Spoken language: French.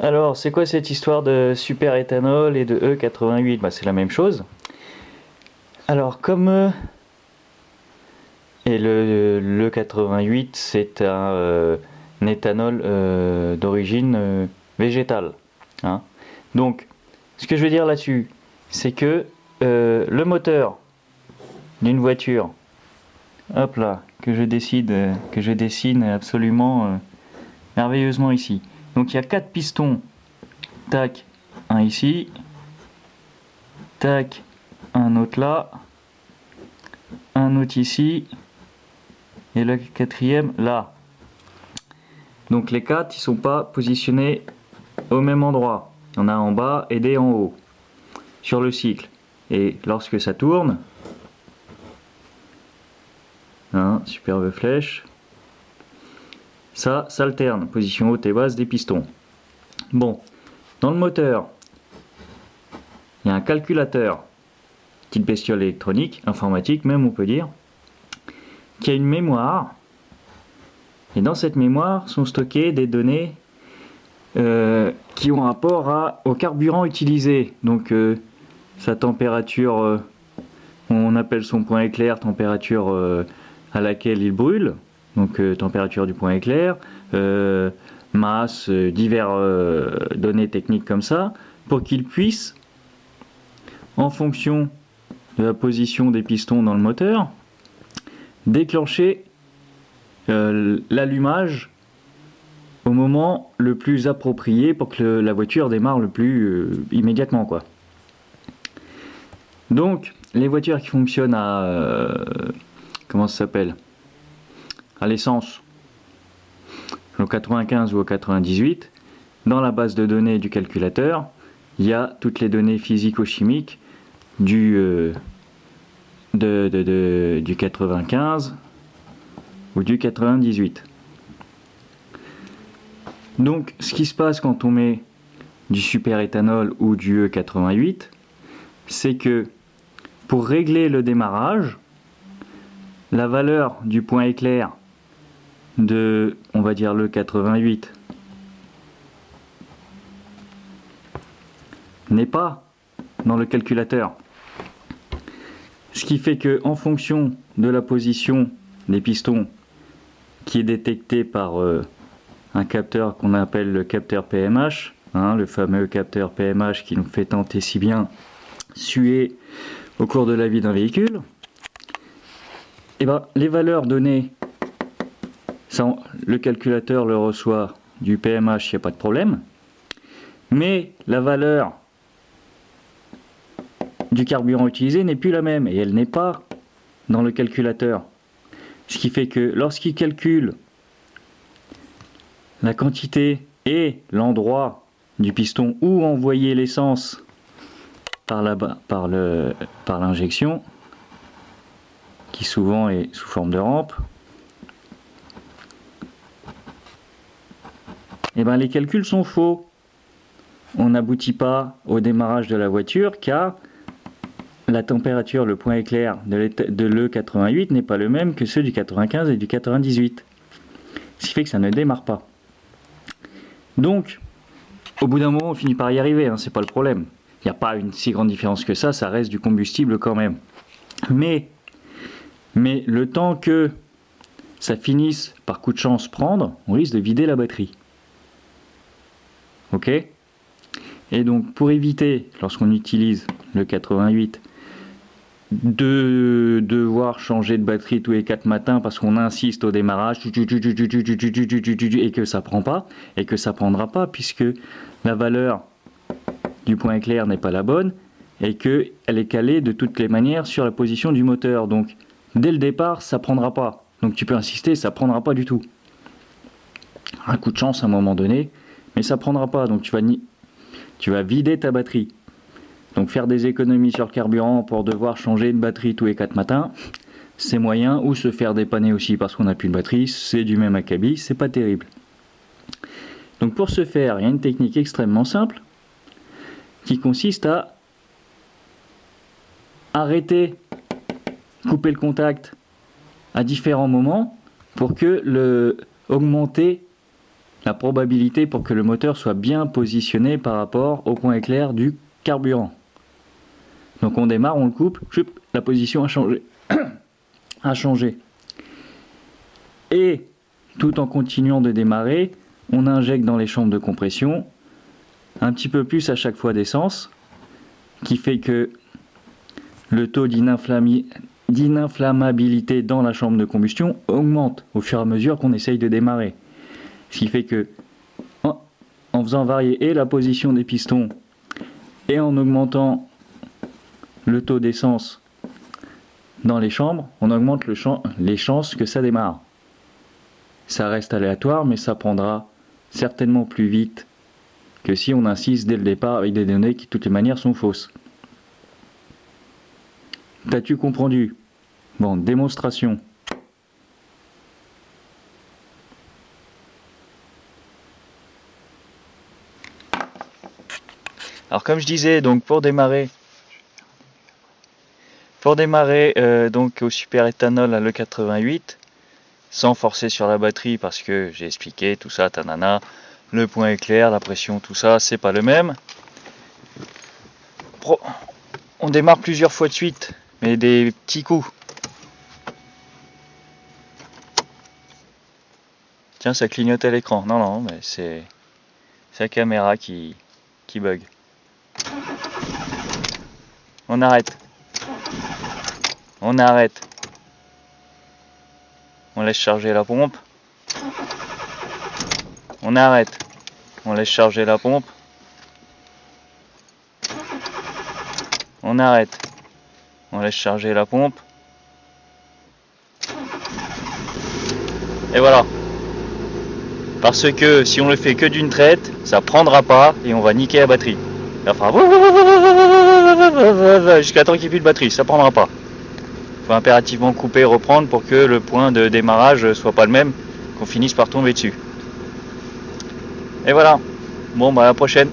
Alors, c'est quoi cette histoire de super-éthanol et de E88? Bah, c'est la même chose. Alors, comme et le 88, c'est un éthanol d'origine végétale, hein. Donc, ce que je veux dire là-dessus, c'est que le moteur d'une voiture, hop là, que je dessine absolument merveilleusement ici. Donc, il y a 4 pistons, tac, un ici, tac, un autre là, un autre ici, et le quatrième là. Donc les 4, ils sont pas positionnés au même endroit. Il y en a en bas et des en haut, sur le cycle. Et lorsque ça tourne, hein, superbe flèche, ça s'alterne, position haute et basse des pistons. Bon, dans le moteur, il y a un calculateur, petite bestiole électronique, informatique même on peut dire, qui a une mémoire. Et dans cette mémoire sont stockées des données qui ont rapport au carburant utilisé. Donc sa température, on appelle son point éclair température à laquelle il brûle, donc température du point éclair, masse, divers données techniques comme ça, pour qu'il puisse, en fonction de la position des pistons dans le moteur, déclencher l'allumage au moment le plus approprié pour que la voiture démarre le plus immédiatement, quoi. Donc, les voitures qui fonctionnent à comment ça s'appelle, à l'essence, au 95 ou au 98, dans la base de données du calculateur, il y a toutes les données physico-chimiques du 95 ou du 98. Donc, ce qui se passe quand on met du super-éthanol ou du E88, c'est que pour régler le démarrage, la valeur du point éclair de, on va dire, le 88 n'est pas dans le calculateur. Ce qui fait que, en fonction de la position des pistons qui est détecté par un capteur qu'on appelle le capteur PMH, hein, le fameux capteur PMH qui nous fait tenter si bien suer au cours de la vie d'un véhicule, et ben, les valeurs données, ça, le calculateur le reçoit du PMH, il n'y a pas de problème, mais la valeur du carburant utilisé n'est plus la même, et elle n'est pas dans le calculateur. Ce qui fait que lorsqu'il calcule la quantité et l'endroit du piston où envoyer l'essence par l'injection, qui souvent est sous forme de rampe, et ben les calculs sont faux. On n'aboutit pas au démarrage de la voiture car la température, le point éclair de l'E88 n'est pas le même que ceux du 95 et du 98. Ce qui fait que ça ne démarre pas. Donc, au bout d'un moment, on finit par y arriver, hein, c'est pas le problème. Il n'y a pas une si grande différence que ça reste du combustible quand même. Mais le temps que ça finisse par coup de chance prendre, on risque de vider la batterie. Ok ? Et donc, pour éviter, lorsqu'on utilise le 88, de devoir changer de batterie tous les 4 matins parce qu'on insiste au démarrage et que ça prend pas, et que ça prendra pas puisque la valeur du point éclair n'est pas la bonne et qu'elle est calée de toutes les manières sur la position du moteur. Donc, dès le départ, ça prendra pas. Donc, tu peux insister, ça prendra pas du tout. Un coup de chance à un moment donné, mais ça prendra pas. Donc, tu vas vider ta batterie. Donc faire des économies sur le carburant pour devoir changer de batterie tous les 4 matins, c'est moyen, ou se faire dépanner aussi parce qu'on n'a plus de batterie, c'est du même acabit, c'est pas terrible. Donc pour ce faire, il y a une technique extrêmement simple qui consiste à arrêter, couper le contact à différents moments pour que augmenter la probabilité pour que le moteur soit bien positionné par rapport au point éclair du carburant. Donc on démarre, on le coupe, la position a changé. a changé. Et tout en continuant de démarrer, on injecte dans les chambres de compression un petit peu plus à chaque fois d'essence, qui fait que le taux d'inflammabilité dans la chambre de combustion augmente au fur et à mesure qu'on essaye de démarrer. Ce qui fait que en faisant varier et la position des pistons et en augmentant le taux d'essence dans les chambres, on augmente les chances que ça démarre. Ça reste aléatoire, mais ça prendra certainement plus vite que si on insiste dès le départ avec des données qui de toutes les manières sont fausses. T'as-tu comprendu? Bon, démonstration. Alors comme je disais, donc pour démarrer donc au super éthanol à l'E88, sans forcer sur la batterie parce que j'ai expliqué tout ça, tanana, le point éclair, la pression, tout ça, c'est pas le même. On démarre plusieurs fois de suite, mais des petits coups. Tiens, ça clignote à l'écran. Non, mais c'est la caméra qui bug. On arrête. On laisse charger la pompe. On arrête. On laisse charger la pompe. On arrête. On laisse charger la pompe. Et voilà. Parce que si on le fait que d'une traite, ça prendra pas et on va niquer la batterie. Ça fera jusqu'à temps qu'il n'y ait plus de batterie, ça prendra pas. Il faut impérativement couper et reprendre pour que le point de démarrage soit pas le même, qu'on finisse par tomber dessus. Et voilà. Bon, bah à la prochaine.